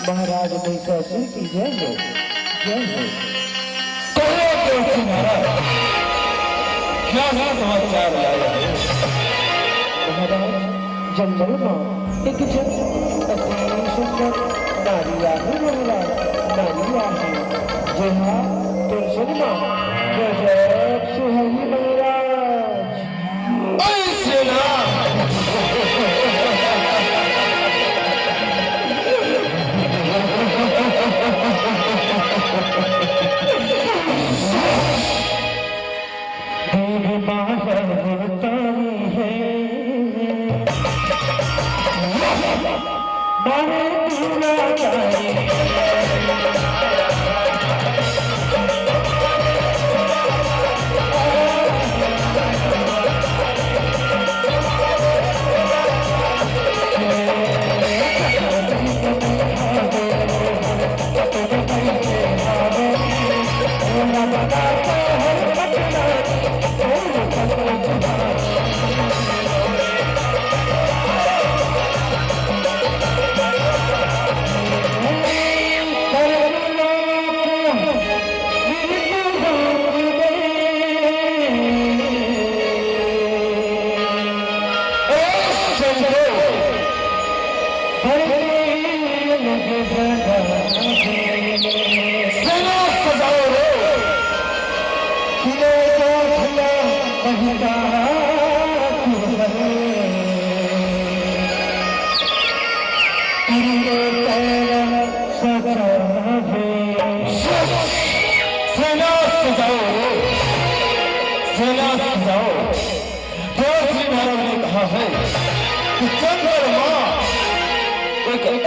महाराज महिषासुर की जय हो, जय हो। क्या समाचार लाया है? महाराज जंगल में एक जन अति सुंदर नारिया है महाराज, नारिया है। जी हाँ, तुलसी माँ गजब सुहानी महाराज। ऐसे ना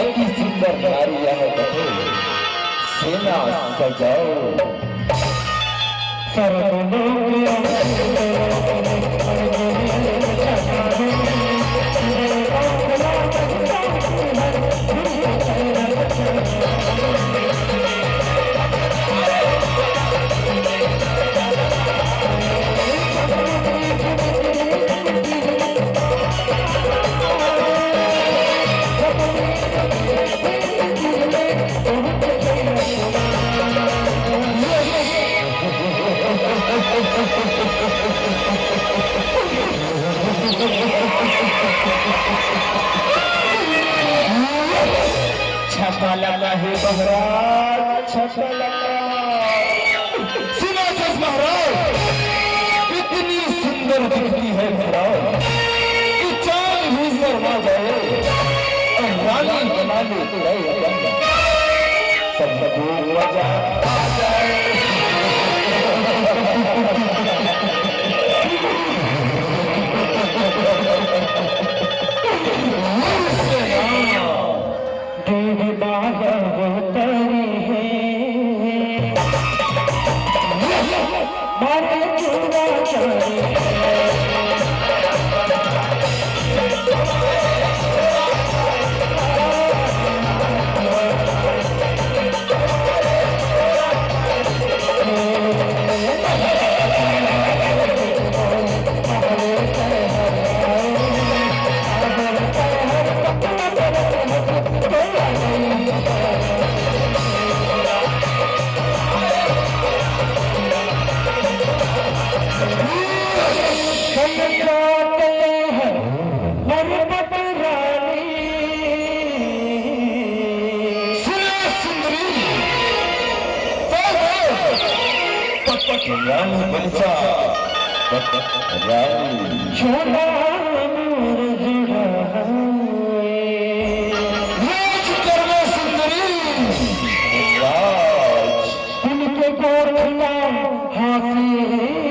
अति सुंदर नारिया है कहो सेना सजाओ। छापा लगा है महाराज, छापा लगा। सुनो जस महाराज, इतनी सुंदर दिखती है महाराज कि चांद भी शर्मा जाए और रानी बना ले सबको मजा आ जाए। रानी बलसा रानी छोड़ा राज करना सुंदरी राज उनके गोरखना हाथी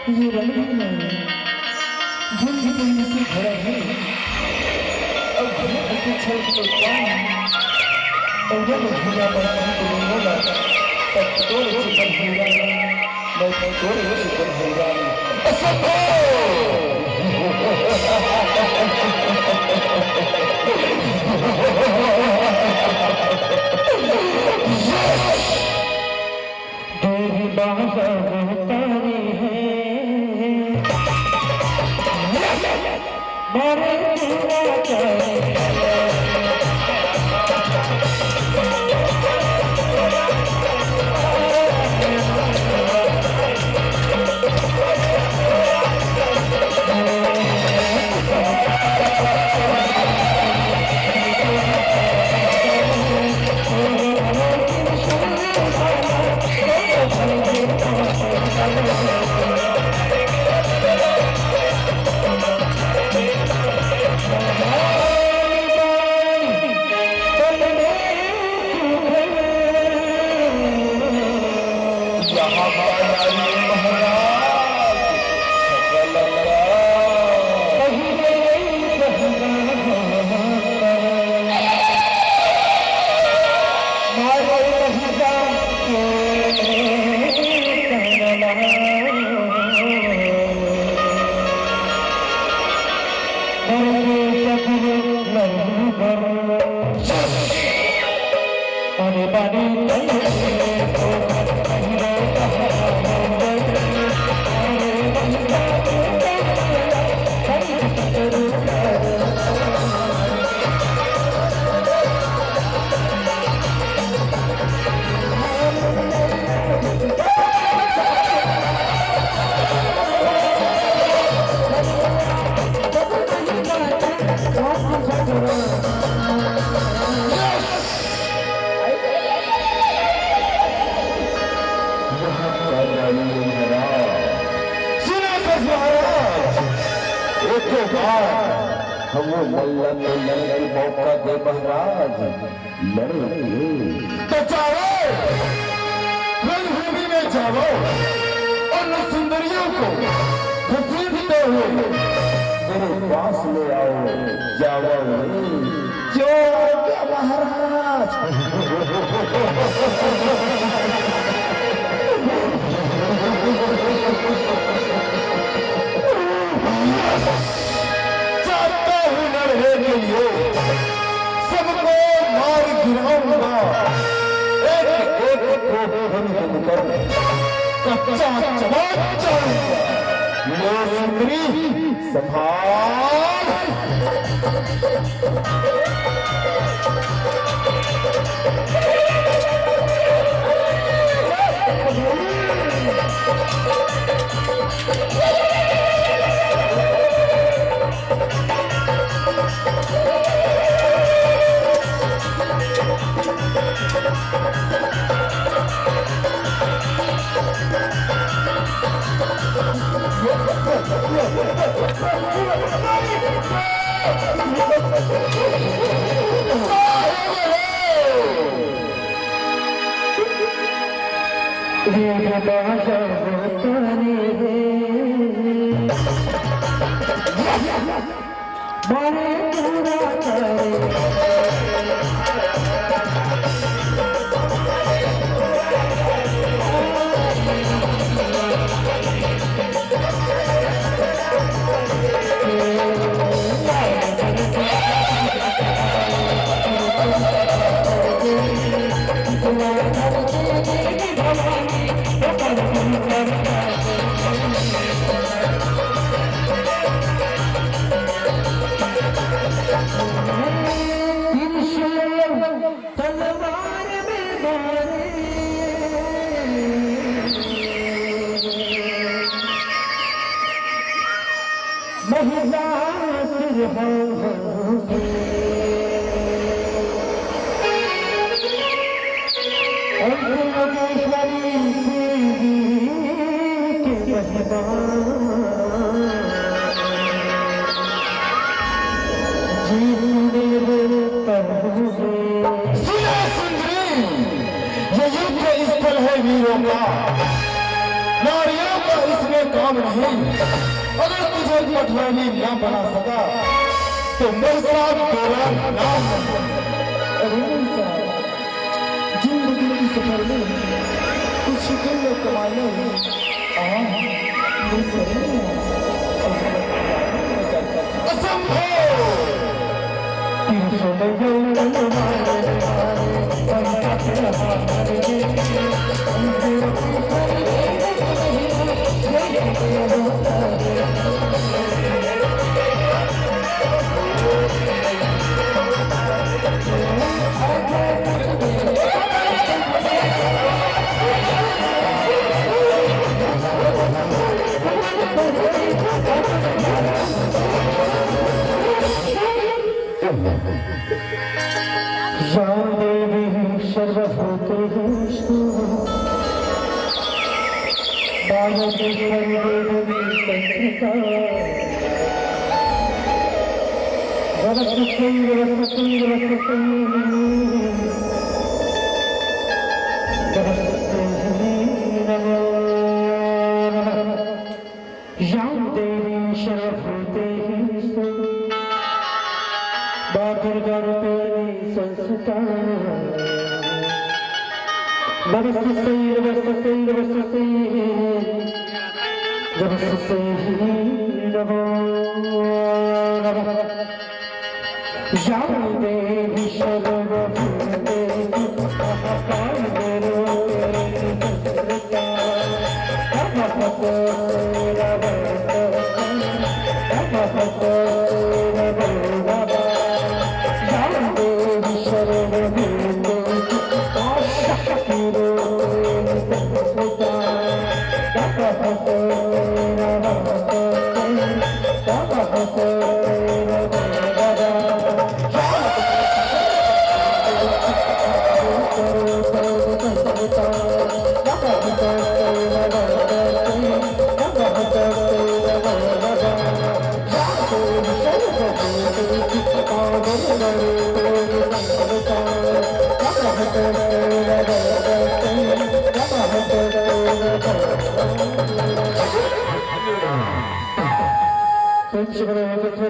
ये रंगीन जिंदगी से भरा है अब ऐसे छोड़ के कौन और जब भूला बना तो होगा तब तोड़ से भूला मैं तोड़ से भूला तेरी बात तारी है मारे तेरा चाहे हम मल्ला तो लड़की मौका दे महाराज लड़ेंगे तो जाओ रणभूमि में जाओ और न सुंदरियों को घसीटते हुए मेरे पास ले आओ जाओ जो क्या महाराज के लिए सबको मार गिराऊंगा एक एक को हम कर कच्चा चबाच जाऊंगा लो सुंदरी संभाल महिला स्थल है वीरों का, नारियों का इसमें काम नहीं। अगर तुझे पटवानी ना बना सका तो मेरे साथ तेरा नाम। जिंदगी की सफर में कुछ दिन कमाने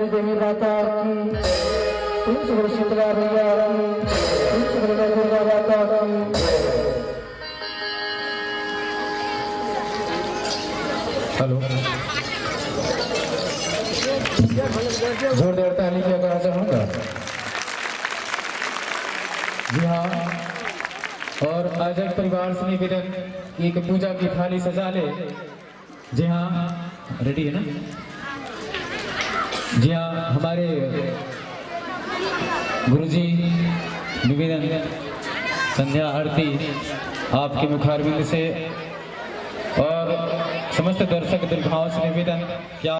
देवी माता की, शीतला भैया की, दुर्गा माता की। हेलो, जोरदार ताली की आवाज़ चाहूँगा। जी हाँ, और आजक परिवार से निवेदन कि एक पूजा की थाली सजा ले। जी हाँ, रेडी है ना? जी हाँ, हमारे गुरुजी निवेदन संध्या आरती आपके मुखारबिंद से और समस्त दर्शक दीर्घाओं से निवेदन क्या